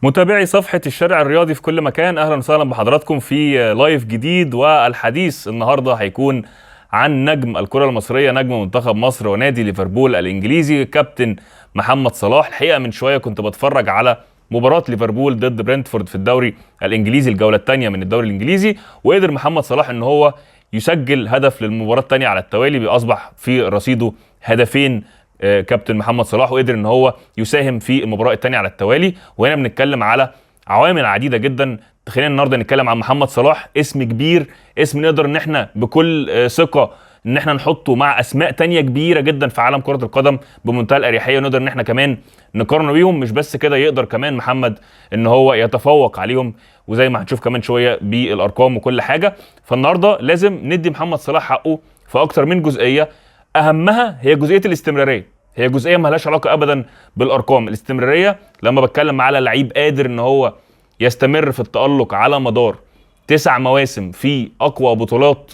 متابعي صفحة الشارع الرياضي في كل مكان، أهلا وسهلا بحضراتكم في لايف جديد. والحديث النهاردة هيكون عن نجم الكرة المصرية، نجم منتخب مصر ونادي ليفربول الإنجليزي، كابتن محمد صلاح. الحقيقة من شوية كنت بتفرج على مباراة ليفربول ضد برنتفورد في الدوري الإنجليزي، الجولة الثانية من الدوري الإنجليزي، وقدر محمد صلاح إن هو يسجل هدف للمباراة الثانية على التوالي، بأصبح في رصيده هدفين كابتن محمد صلاح، وقدر ان هو يساهم في المباراه الثانيه على التوالي. وهنا بنتكلم على عوامل عديده جدا تخلينا النهارده نتكلم عن محمد صلاح، اسم كبير، اسم نقدر ان احنا بكل ثقه ان احنا نحطه مع اسماء تانية كبيره جدا في عالم كره القدم بمنتهى الاريحيه، ونقدر ان احنا كمان نقارنه بيهم. مش بس كده، يقدر كمان محمد ان هو يتفوق عليهم، وزي ما هنشوف كمان شويه بالارقام وكل حاجه. فالنهارده لازم ندي محمد صلاح حقه في اكتر من جزئيه، اهمها هي جزئيه الاستمراريه. هي جزئيه ما لهاش علاقه ابدا بالارقام. الاستمراريه لما بتكلم على لعيب قادر ان هو يستمر في التالق على مدار 9 مواسم في اقوى بطولات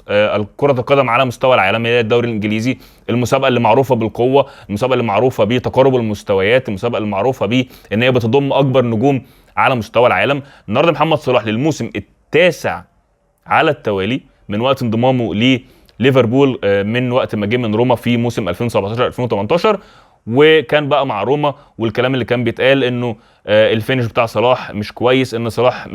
كره القدم على مستوى العالم، هي الدوري الانجليزي، المسابقه اللي معروفه بالقوه، المسابقه اللي معروفه بتقارب المستويات، المسابقه اللي معروفه بان هي بتضم اكبر نجوم على مستوى العالم. النهارده محمد صلاح للموسم التاسع على التوالي من وقت انضمامه ليفربول، من وقت ما جه من روما في موسم 2017-2018، وكان بقى مع روما، والكلام اللي كان بيتقال انه الفينش بتاع صلاح مش كويس، ان صلاح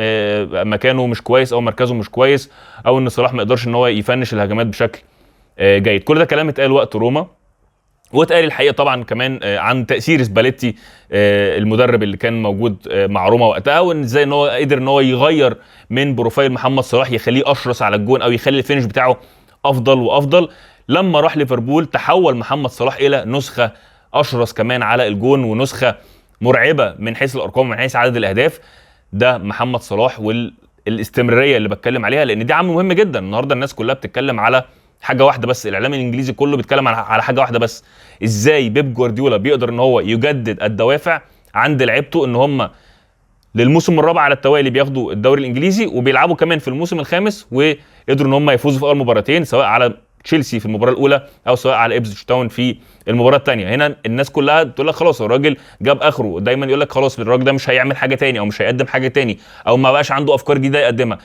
مكانه مش كويس او مركزه مش كويس، او ان صلاح ما يقدرش ان هو يفنش الهجمات بشكل جيد. كل ده كلام اتقال وقت روما، واتقال الحقيقه طبعا كمان عن تاثير سباليتي المدرب اللي كان موجود مع روما وقتها، وان ازاي ان هو قدر ان هو يغير من بروفايل محمد صلاح، يخليه اشرس على الجون او يخلي الفينش بتاعه افضل وافضل. لما راح ليفربول تحول محمد صلاح الى نسخه اشرس كمان على الجون، ونسخه مرعبه من حيث الارقام ومن حيث عدد الاهداف. ده محمد صلاح والاستمراريه اللي بتكلم عليها، لان دي عامل مهم جدا. النهارده الناس كلها بتتكلم على حاجه واحده بس، الاعلام الانجليزي كله بيتكلم على حاجه واحده بس: ازاي بيب جوارديولا بيقدر ان هو يجدد الدوافع عند لعيبته، ان هم للموسم الرابع على التوالي بياخدوا الدوري الانجليزي، وبيلعبوا كمان في الموسم الخامس، وقدروا ان هم يفوزوا في اول مباراتين، سواء على تشيلسي في المباراه الاولى او سواء على ابزويتش تاون في المباراه الثانيه. هنا الناس كلها بتقول لك خلاص الراجل جاب اخره، دايما يقول لك خلاص الراجل ده مش هيعمل حاجه تاني او مش هيقدم حاجه تاني او ما بقاش عنده افكار جديده يقدمها.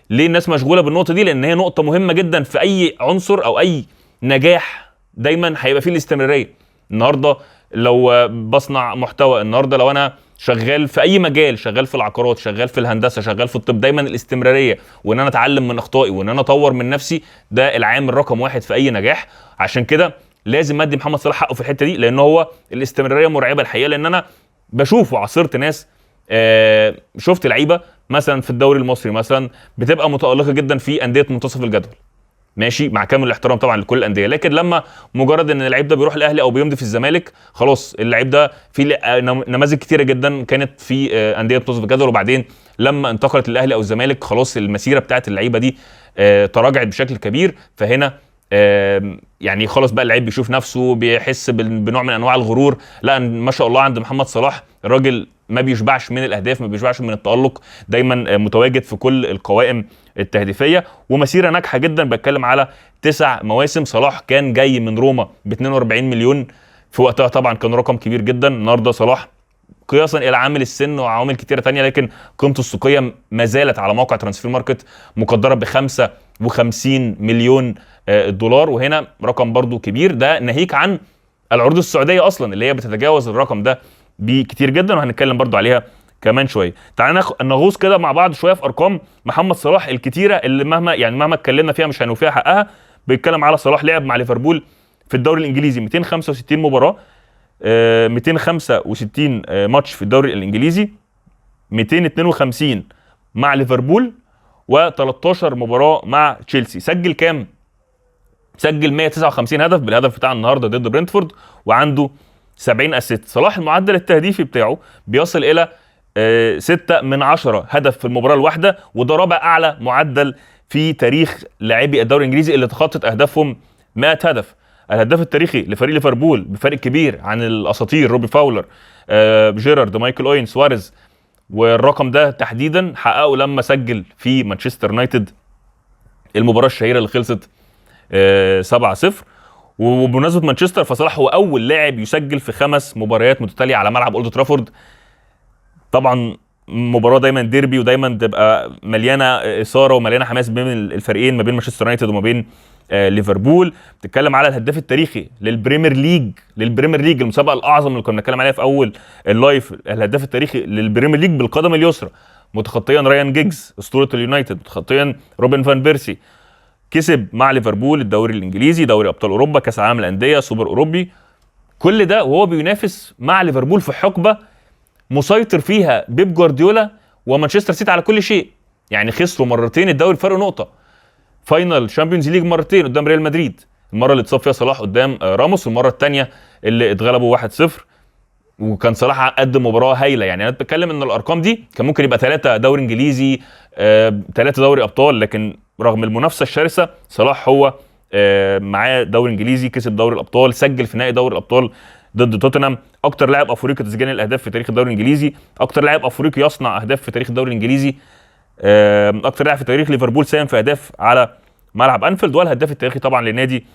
ليه الناس مشغوله بالنقطه دي؟ لان هي نقطه مهمه جدا في اي عنصر او اي نجاح، دايما هيبقى فيه الاستمراريه. النهارده لو بصنع محتوى، النهارده لو انا شغال في اي مجال، شغال في العقارات، شغال في الهندسه، شغال في الطب، دايما الاستمراريه وان انا اتعلم من اخطائي وان انا اطور من نفسي، ده العامل رقم واحد في اي نجاح. عشان كده لازم ادي محمد صلاح حقه في الحته دي، لان هو الاستمراريه مرعبه الحقيقه. لان انا بشوف وعاصرت ناس، شفت لعيبه مثلا في الدوري المصري مثلا بتبقى متالقه جدا في انديه منتصف الجدول، ماشي، مع كامل الاحترام طبعا لكل الانديه، لكن لما مجرد ان اللعيب ده بيروح الاهلي او بيمضي في الزمالك، خلاص اللعيب ده في نماذج كتيره جدا كانت في انديه منتصف الجدول، وبعدين لما انتقلت للاهلي او الزمالك خلاص المسيره بتاعت اللعيبه دي تراجعت بشكل كبير. فهنا يعني خلاص بقى اللعيب بيشوف نفسه، بيحس بنوع من انواع الغرور. لا، ما شاء الله عند محمد صلاح الراجل ما بيشبعش من الاهداف، ما بيشبعش من التالق، دايما متواجد في كل القوائم التهديفيه، ومسيره ناجحه جدا. بتكلم على 9 مواسم. صلاح كان جاي من روما ب 42 مليون في وقتها، طبعا كان رقم كبير جدا. النهارده صلاح قياسا الى عامل السن وعوامل كتيره تانية، لكن قيمته السوقيه ما زالت على موقع ترانسفير ماركت مقدره ب 55 مليون دولار، وهنا رقم برضو كبير. ده ناهيك عن العروض السعوديه اصلا اللي هي بتتجاوز الرقم ده بكتير جدا، وهنتكلم برضو عليها كمان شويه. تعالى نغوص كده مع بعض شويه في ارقام محمد صلاح الكتيره اللي مهما اتكلمنا فيها مش هنوفيها حقها. بيتكلم على صلاح لعب مع ليفربول في الدوري الانجليزي 265 مباراه، 265 ماتش في الدوري الانجليزي، 252 مع ليفربول، و13 مباراه مع تشيلسي. سجل كام؟ سجل 159 هدف بالهدف بتاع النهارده ضد برنتفورد، وعنده 70 اسيست. صلاح المعدل التهديفي بتاعه بيصل الى 6 من 10 هدف في المباراه الواحده، وده رابع اعلى معدل في تاريخ لاعبي الدوري الانجليزي اللي تخطت اهدافهم 100 هدف. الهداف التاريخي لفريق ليفربول بفرق كبير عن الاساطير روبي فاولر، جيرارد، مايكل اوين، سواريز، والرقم ده تحديدا حققه لما سجل في مانشستر يونايتد المباراه الشهيره اللي خلصت 7-0. وبمناسبه مانشستر، فصلاح هو اول لاعب يسجل في 5 مباريات متتاليه على ملعب اولد ترافورد. طبعا مباراه دايما ديربي، ودايما تبقى مليانه اثاره ومليانه حماس بين الفريقين، ما بين مانشستر يونايتد وما بين ليفربول. بتتكلم على الهداف التاريخي للبريمير ليج المسابقه الاعظم اللي كنا بنتكلم عليها في اول اللايف، الهداف التاريخي للبريمير ليج بالقدم اليسرى، متخطيا رايان جيجز اسطوره اليونايتد، متخطيا روبن فان بيرسي. كسب مع ليفربول الدوري الانجليزي، دوري ابطال اوروبا، كاس العالم للانديه، سوبر اوروبي، كل ده وهو بينافس مع ليفربول في حقبه مسيطر فيها بيب جوارديولا ومانشستر سيتي على كل شيء. يعني خسروا مرتين الدوري فرق نقطه، فاينل شامبيونز ليج مرتين قدام ريال مدريد، المره اللي اتصاب فيها صلاح قدام راموس، والمره الثانيه اللي اتغلبوا 1-0 وكان صلاح قدم مباراه هايله. يعني انا بتكلم ان الارقام دي كان ممكن يبقى 3 دوري انجليزي، 3 دوري ابطال، لكن رغم المنافسه الشرسه صلاح هو معاه دوري انجليزي، كسب دوري الابطال، سجل في نهائي دوري الابطال ضد توتنهام، اكتر لاعب افريقي تسجيل الاهداف في تاريخ الدوري الانجليزي، اكتر لاعب افريقي يصنع اهداف في تاريخ الدوري الانجليزي، اكتر لاعب في تاريخ ليفربول ساهم في اهداف على ملعب انفيلد، والهداف التاريخي طبعا لنادي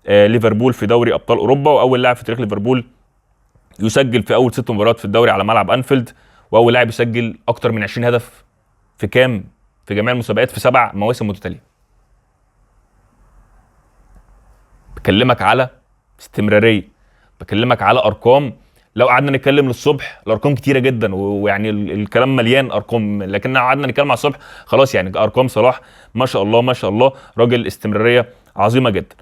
ليفربول في دوري ابطال اوروبا، واول لاعب في تاريخ ليفربول يسجل في اول 6 مباريات في الدوري على ملعب انفيلد، واول لاعب يسجل اكتر من 20 هدف في جميع المسابقات في 7 مواسم متتاليه. بكلمك على استمراريه، بكلمك على ارقام لو قعدنا نتكلم للصبح، الارقام كتيره جدا، ويعني الكلام مليان ارقام، لكن لو قعدنا نتكلم على الصبح خلاص. يعني ارقام صلاح ما شاء الله ما شاء الله، راجل استمراريه عظيمه جدا.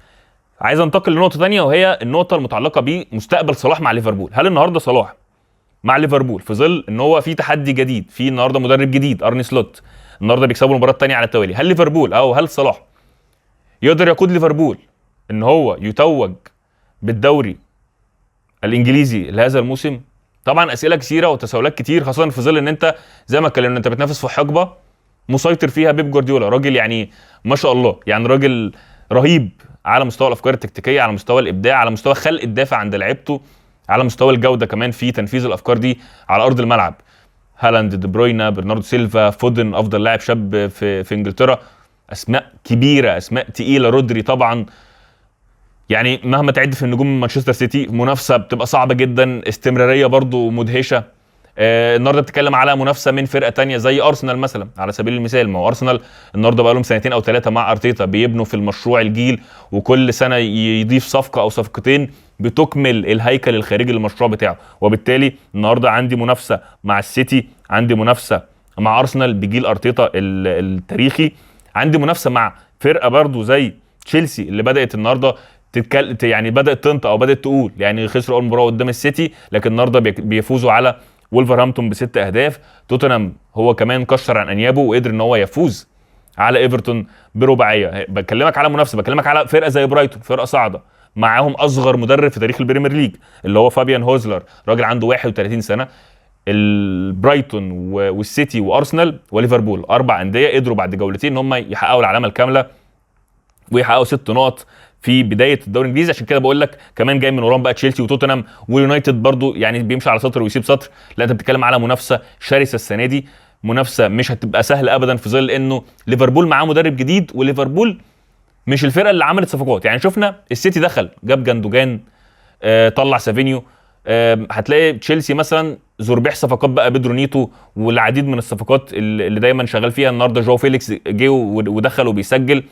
عايز انتقل لنقطه ثانيه، وهي النقطه المتعلقه بمستقبل صلاح مع ليفربول. هل النهارده صلاح مع ليفربول في ظل ان هو في تحدي جديد، في النهارده مدرب جديد ارني سلوت، النهارده بيكسبوا المباراه الثانيه على التوالي، هل ليفربول او هل صلاح يقدر يقود ليفربول ان هو يتوج بالدوري الانجليزي لهذا الموسم؟ طبعا اسئله كثيره وتساؤلات كتير، خاصه في ظل ان انت زي ما اتكلمنا انت بتنافس في حقبه مسيطر فيها بيب جوارديولا، راجل يعني ما شاء الله، يعني راجل رهيب على مستوى الافكار التكتيكيه، على مستوى الابداع، على مستوى خلق الدافع عند لعيبته، على مستوى الجوده كمان في تنفيذ الافكار دي على ارض الملعب. هالاند، دي بروينا، برناردو سيلفا، فودن، افضل لاعب شاب في انجلترا، اسماء كبيره، اسماء تقيله، رودري طبعا. يعني مهما تعد في النجوم مانشستر سيتي منافسه بتبقى صعبه جدا، استمراريه برضو مدهشه. النهارده بتتكلم على منافسه من فرقه تانية زي ارسنال مثلا على سبيل المثال. ما هو ارسنال النهارده بقى لهم 2 أو 3 مع ارتيتا بيبنوا في المشروع الجيل، وكل سنه يضيف صفقه او صفقتين بتكمل الهيكل الخارجي للمشروع بتاعه. وبالتالي النهارده عندي منافسه مع السيتي، عندي منافسه مع ارسنال بجيل ارتيتا التاريخي، عندي منافسه مع فرقه برضو زي تشيلسي اللي بدات النهارده يعني بدات تنطق او بدات تقول، يعني خسروا اول مباراه قدام السيتي لكن النهارده بيفوزوا على وولفرهامبتون ب6 اهداف. توتنهام هو كمان كشر عن انيابه وقدر ان هو يفوز على ايفرتون برباعيه. بكلمك على منافسه، بكلمك على فرقه زي برايتون، فرقه صاعده معاهم اصغر مدرب في تاريخ البريمير ليج اللي هو فابيان هوزلر، راجل عنده 31 سنه. البرايتون والسيتي وارسنال وليفربول 4 انديه قدروا بعد جولتين ان هم يحققوا العلامه الكامله ويحققوا 6 نقط في بدايه الدوري الانجليزي. عشان كده بقول لك كمان جاي من وراهم بقى تشيلسي وتوتنهام ويونايتد برضو، يعني بيمشي على سطر ويسيب سطر. لا انت بتتكلم على منافسه شرسه السنه دي، منافسه مش هتبقى سهله ابدا في ظل انه ليفربول معاه مدرب جديد، وليفربول مش الفرقه اللي عملت صفقات. يعني شفنا السيتي دخل جاب جندوجان، طلع سافينيو، هتلاقي تشيلسي مثلا زربيح صفقات بقى بيدرو نيتو والعديد من الصفقات اللي دايما شغال فيها. النهارده جو فيليكس جه ودخل وبيسجل.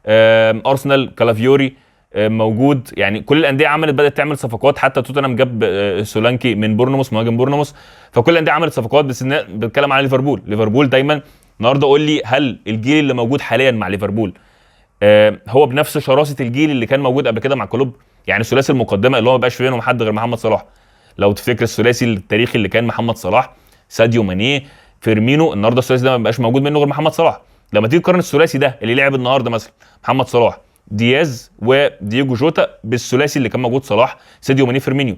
ارسنال كالافيوري موجود. يعني كل الانديه بدات تعمل صفقات، حتى توتنهام جاب سولانكي من بورنموث، مهاجم بورنموث. فكل الانديه عملت صفقات، بس بتكلم على ليفربول دايما. النهارده قول لي هل الجيل اللي موجود حاليا مع ليفربول هو بنفس شراسه الجيل اللي كان موجود قبل كده مع كلوب؟ يعني الثلاثي المقدمه اللي هو ما بقاش في بينهم حد غير محمد صلاح. لو تفتكر الثلاثي التاريخي اللي كان محمد صلاح، ساديو ماني، فيرمينو، النهارده الثلاثي ده ما بقاش موجود منه غير محمد صلاح. لما تيجي تقارن الثلاثي ده اللي لعب النهارده مثلا محمد صلاح، دياز ودييجو جوتا، بالثلاثي اللي كان موجود صلاح، ساديو ماني، فيرمينيو،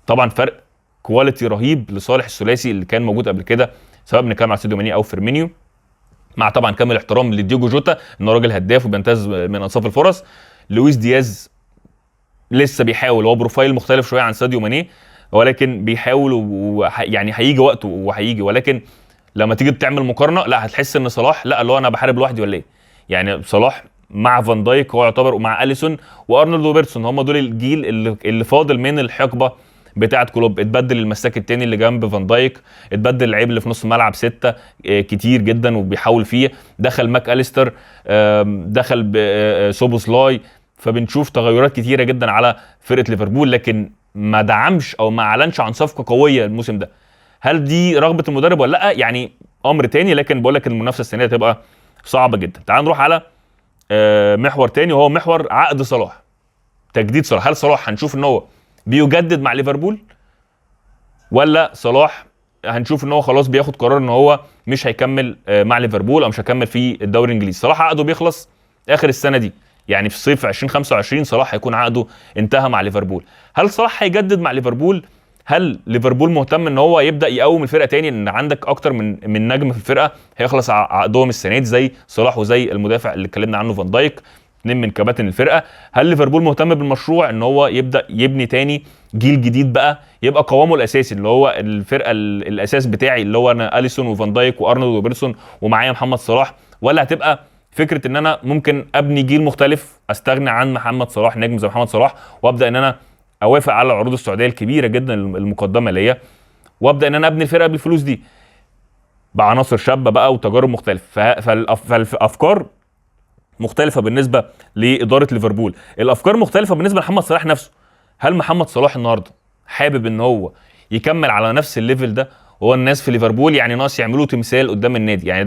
طبعا فرق كواليتي رهيب لصالح الثلاثي اللي كان موجود قبل كده، سواء بنتكلم على ساديو ماني او فيرمينيو، مع طبعا كامل احترام لدييجو جوتا انه راجل هداف وبينتهز من انصاف الفرص. لويس دياز لسه بيحاول، هو بروفايل مختلف شويه عن ساديو ماني، ولكن بيحاول يعني هيجي وقته وهيجي. ولكن لما تيجي تعمل مقارنه، لا هتحس ان صلاح، لا اللي هو انا بحارب لوحدي ولا ايه؟ يعني صلاح مع فان دايك هو يعتبر، ومع اليسون وارنولد وبيرتسون، هم دول الجيل اللي فاضل من الحقبه بتاعه كلوب، اتبدل المساك التاني اللي جنب فان دايك، اتبدل اللعيب اللي في نص الملعب 6 كتير جدا وبيحاول فيه، دخل ماك أليستر، دخل سوبوسلاي. فبنشوف تغيرات كتيره جدا على فرقه ليفربول، لكن ما دعمش او ما اعلنش عن صفقه قويه الموسم ده. هل دي رغبه المدرب ولا لا؟ يعني امر تاني، لكن بقول لك المنافسه السنه دي هتبقى صعبه جدا. تعال نروح على محور تاني، وهو محور عقد صلاح، تجديد صلاح. هل صلاح هنشوف ان هو بيجدد مع ليفربول، ولا صلاح هنشوف ان هو خلاص بياخد قرار ان هو مش هيكمل مع ليفربول او مش هيكمل في الدوري الانجليزي؟ صلاح عقده بيخلص اخر السنه دي، يعني في صيف 2025 صلاح هيكون عقده انتهى مع ليفربول. هل صلاح هيجدد مع ليفربول؟ هل ليفربول مهتم ان هو يبدا يقوم الفرقه تاني، ان عندك اكتر من نجم في الفرقه هيخلص عقدهم السنه دي زي صلاح وزي المدافع اللي اتكلمنا عنه فان دايك، اتنين من كباتن الفرقه؟ هل ليفربول مهتم بالمشروع ان هو يبدا يبني تاني جيل جديد بقى يبقى قوامه الاساسي اللي هو الفرقه الاساس بتاعي اللي هو انا اليسون وفان دايك وارنولد وبيرسون ومعايا محمد صلاح؟ ولا هتبقى فكره ان انا ممكن ابني جيل مختلف، استغنى عن محمد صلاح نجم زي محمد صلاح، وابدا ان انا اوافق على العروض السعوديه الكبيره جدا المقدمه ليا، وابدا ان انا ابني الفرقه بالفلوس دي بعناصر شابه بقى وتجارب مختلفه؟ فالافكار مختلفه بالنسبه لاداره ليفربول، الافكار مختلفه بالنسبه لمحمد صلاح نفسه. هل محمد صلاح النهارده حابب ان هو يكمل على نفس الليفل ده؟ هو الناس في ليفربول يعني ناقص يعملوا تمثال قدام النادي، يعني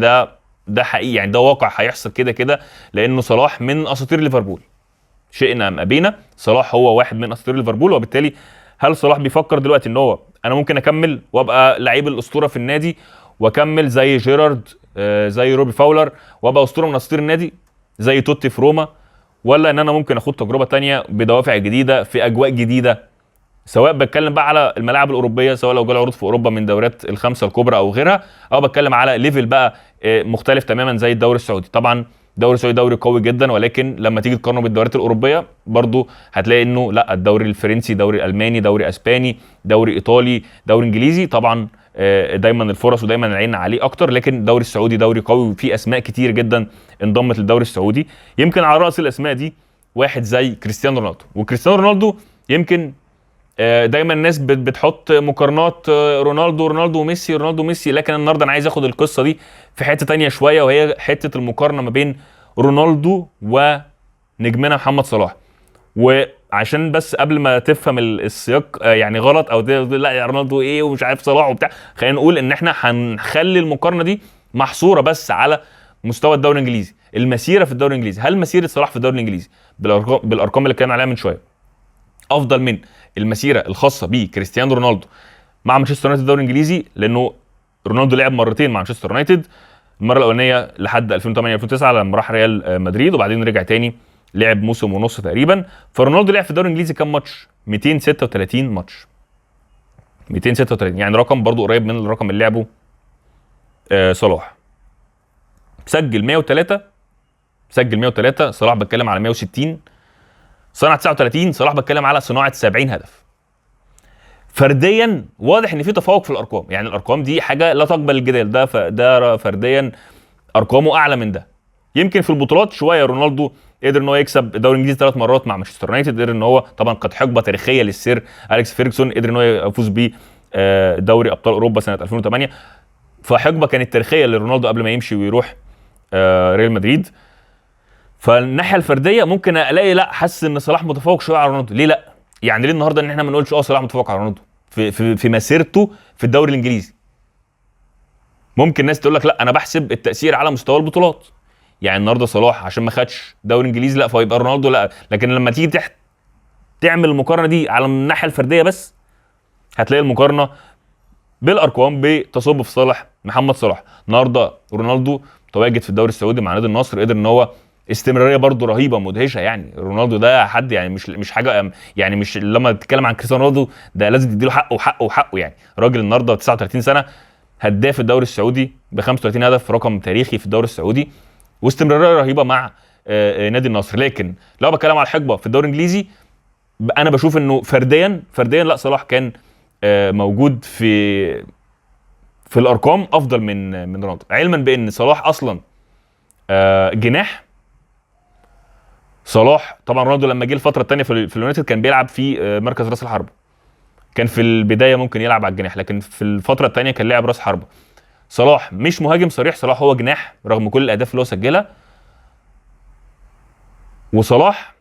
ده حقيقي، يعني ده واقع هيحصل كده كده، لانه صلاح من اساطير ليفربول، شئنا ام ابينا صلاح هو واحد من اساطير ليفربول. وبالتالي هل صلاح بيفكر دلوقتي ان هو انا ممكن اكمل وابقى لعيب الاسطوره في النادي واكمل زي جيرارد، زي روبي فاولر، وابقى اسطوره من اساطير النادي زي توتي في روما؟ ولا ان انا ممكن اخد تجربه تانية بدوافع جديده في اجواء جديده، سواء بتكلم بقى على الملاعب الاوروبيه، سواء لو جالي عروض في اوروبا من دوريات الخمسه الكبرى او غيرها، او بتكلم على ليفل بقى مختلف تماما زي الدوري السعودي. طبعا الدوري السعودي دوري قوي جدا، ولكن لما تيجي تقارنه بالدوريات الاوروبيه برضو هتلاقي انه لا، الدوري الفرنسي، دوري الماني، دوري اسباني، دوري ايطالي، دوري انجليزي، طبعا دايما الفرص ودايما العين عليه اكتر، لكن الدوري السعودي دوري قوي وفيه اسماء كتير جدا انضمت للدوري السعودي. يمكن على راس الاسماء دي واحد زي كريستيانو رونالدو، وكريستيانو رونالدو يمكن دايما الناس بتحط مقارنات رونالدو وميسي، رونالدو وميسي، لكن النهارده انا عايز اخد القصه دي في حته تانية شويه، وهي حته المقارنه ما بين رونالدو ونجمنا محمد صلاح. وعشان بس قبل ما تفهم السياق يعني غلط او لا يا رونالدو ايه ومش عارف صلاح وبتاع، خلينا نقول ان احنا هنخلي المقارنه دي محصوره بس على مستوى الدوري الانجليزي، المسيره في الدوري الانجليزي. هل مسيره صلاح في الدوري الانجليزي بالارقام اللي اتكلمنا عليها من شويه افضل من المسيره الخاصه بكريستيانو رونالدو مع مانشستر يونايتد الدوري الانجليزي؟ لانه رونالدو لعب مرتين مع مانشستر يونايتد، المره الاولانيه لحد 2008 2009 لما راح ريال مدريد، وبعدين رجع تاني لعب موسم ونص تقريبا. فرونالدو لعب في الدوري الانجليزي كام ماتش؟ 236 ماتش، 236، يعني رقم برضو قريب من الرقم اللي لعبه صلاح. سجل 103 صلاح بتكلم على 160، صنع 39 صلاح بتكلم على صناعه 70 هدف. فرديا واضح ان في تفوق في الارقام، يعني الارقام دي حاجه لا تقبل الجدال، ده فرديا ارقامه اعلى من ده. يمكن في البطولات شويه رونالدو قدر ان هو يكسب الدوري الانجليزي 3 مرات مع مانشستر يونايتد، قدر ان هو طبعا قد حقبه تاريخيه للسير اليكس فيرجسون، قدر ان هو يفوز ب دوري ابطال اوروبا سنه 2008، فحقبه كانت تاريخيه لرونالدو قبل ما يمشي ويروح ريال مدريد. فالناحيه الفرديه ممكن الاقي لا، حاسس ان صلاح متفوق شويه على رونالدو. ليه لا؟ يعني ليه النهارده ان احنا ما نقولش صلاح متفوق على رونالدو في مسيرته في الدوري الانجليزي؟ ممكن ناس تقول لك لا، انا بحسب التاثير على مستوى البطولات، يعني النهارده صلاح عشان ما خدش دوري انجليزي لا فيبقى رونالدو لا، لكن لما تيجي تعمل المقارنه دي على الناحيه الفرديه بس، هتلاقي المقارنه بالارقام بتصب في صالح محمد صلاح. النهارده رونالدو تواجد في الدوري السعودي مع نادي النصر، قدر ان هو استمراريه برضو رهيبه مدهشه، يعني رونالدو ده حد يعني مش حاجه، يعني مش لما تتكلم عن كريستيانو رونالدو ده لازم تديله حقه، يعني راجل النهارده 39 سنه هداف الدوري السعودي ب 35 هدف، رقم تاريخي في الدوري السعودي، واستمراريه رهيبه مع نادي النصر. لكن لو بتكلم على الحقبه في الدوري الانجليزي، انا بشوف انه فرديا لا، صلاح كان موجود في الارقام افضل من رونالدو، علما بان صلاح اصلا جناح. صلاح طبعا رونالدو لما جه الفتره الثانيه في اليونايتد كان بيلعب في مركز راس الحربه، كان في البدايه ممكن يلعب على الجناح، لكن في الفتره الثانيه كان لاعب راس حربه. صلاح مش مهاجم صريح، صلاح هو جناح رغم كل الاهداف اللي هو سجلها. وصلاح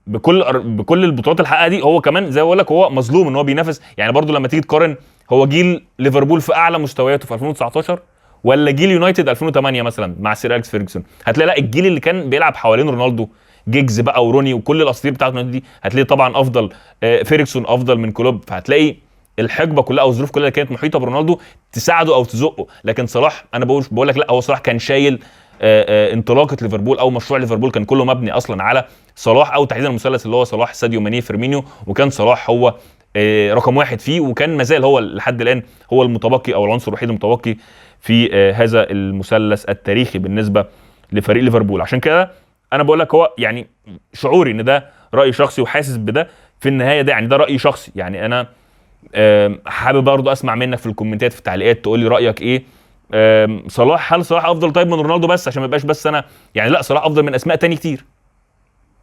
بكل البطولات اللي حققها دي هو كمان زي ما بقول لك هو مظلوم ان هو بينافس. يعني برضو لما تيجي تقارن، هو جيل ليفربول في اعلى مستوياته في 2019 ولا جيل يونايتد 2008 مثلا مع سير اليكس فيرجسون، هتلاقي لا، الجيل اللي كان بيلعب حوالين رونالدو، جيجز بقى وروني وكل الاساطير بتاعت رونالدو دي، هتلاقي طبعا افضل. فيرجسون افضل من كلوب، فهتلاقي الحقبه كلها او الظروف كلها اللي كانت محيطه برونالدو تساعده او تزقه. لكن صلاح انا بقول لك لا، هو صلاح كان شايل انطلاقه ليفربول او مشروع ليفربول، كان كله مبني اصلا على صلاح، او تحديدا المثلث اللي هو صلاح ساديو ماني فيرمينيو، وكان صلاح هو رقم واحد فيه، وكان مازال هو لحد الان هو المتبقي او العنصر الوحيد المتبقي في هذا المثلث التاريخي بالنسبه لفريق ليفربول. عشان كده انا بقول لك هو يعني شعوري ان ده راي شخصي وحاسس بده في النهايه، ده يعني ده راي شخصي. يعني انا حابب برضه اسمع منك في الكومنتات في التعليقات تقول لي رايك ايه. صلاح، هل صلاح افضل طيب من رونالدو؟ بس عشان ما يبقاش بس انا يعني، لا، صلاح افضل من اسماء تاني كتير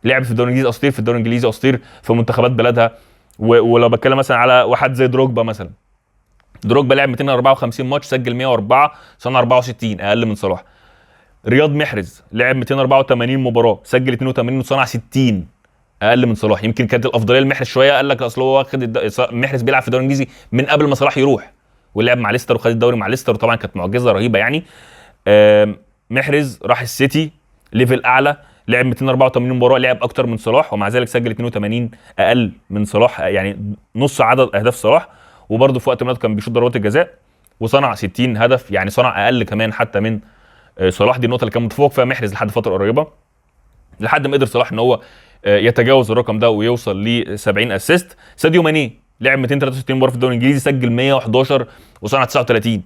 لعب في الدوري الانجليزي، اساطير في الدوري الانجليزي، اساطير في منتخبات بلدها. ولو بتكلم مثلا على واحد زي دروجبا مثلا، دروجبا لعب 254 ماتش، سجل 104، صنع 64، اقل من صلاح. رياض محرز لعب 284 مباراه، سجل 82 وصنع 60، اقل من صلاح. يمكن كانت الافضليه لمحرز شويه، قال لك اصل هو واخد محرز بيلعب في الدوري الانجليزي من قبل ما صلاح يروح، ولعب مع ليستر وخد الدوري مع ليستر، وطبعا كانت معجزه رهيبه يعني. محرز راح السيتي ليفل اعلى، لعب 284 مباراه، لعب اكتر من صلاح، ومع ذلك سجل 82، اقل من صلاح، يعني نص عدد اهداف صلاح. وبرده في وقت ما كان بيشوط ضربات الجزاء وصنع 60 هدف، يعني صنع اقل كمان حتى من صلاح. دي النقطه اللي كان متفوق فيها محرز لحد فتره قريبه، لحد ما قدر صلاح ان هو يتجاوز الرقم ده ويوصل ل 70 اسيست. ساديو ماني لعب 263 مباراه في الدوري الانجليزي، سجل 111 وصنع 39.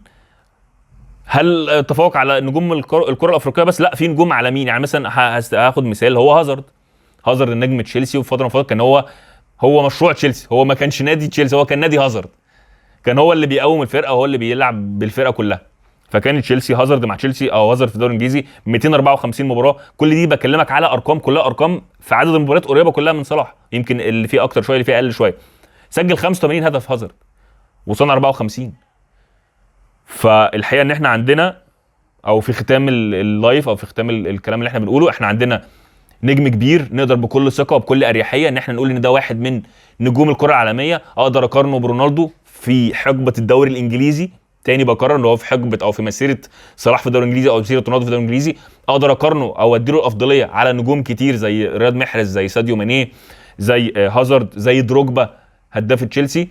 هل تفوق على نجوم الكره الافريقيه بس؟ لا، في نجوم عالميين. يعني مثلا هاخد مثال، هو هازارد النجم تشيلسي، وفي فتره من الفترات كان هو مشروع تشيلسي، هو ما كانش نادي تشيلسي، هو كان نادي هازارد، كان هو اللي بيقوم الفرقه وهو اللي بيلعب بالفرقه كلها. فكان تشيلسي هازارد مع تشيلسي او هازارد في الدوري الانجليزي 254 مباراه. كل دي بكلمك على ارقام، كلها ارقام في عدد المباريات قريبه كلها من صلاح، يمكن اللي فيه اكتر شويه اللي فيه اقل شويه. سجل 85 هدف هازارد وصنع 54. فالحقيقه ان احنا عندنا، او في ختام اللايف او في ختام الكلام اللي احنا بنقوله، احنا عندنا نجم كبير نقدر بكل ثقه وبكل اريحيه ان احنا نقول ان ده واحد من نجوم الكره العالميه. اقدر اقارنه برونالدو في حقبه الدوري الانجليزي، تاني بقارن ان هو في حقبه او في مسيره صلاح في الدوري الانجليزي او مسيره رونالدو في الدوري الانجليزي. اقدر اقارنه او اديله الافضليه على نجوم كتير زي رياض محرز، زي ساديو ماني، زي هازارد، زي دروجبا هداف تشيلسي.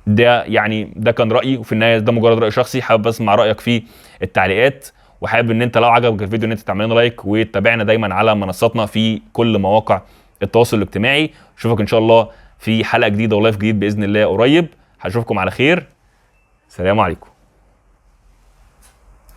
ده يعني ده كان رايي، وفي النهايه ده مجرد راي شخصي. حابب اسمع رايك في التعليقات، وحابب ان انت لو عجبك الفيديو ان انت تعمل لنا لايك وتتابعنا دايما على منصاتنا في كل مواقع التواصل الاجتماعي. اشوفك ان شاء الله في حلقه جديده ولايف جديد باذن الله قريب. هشوفكم على خير، سلام عليكم.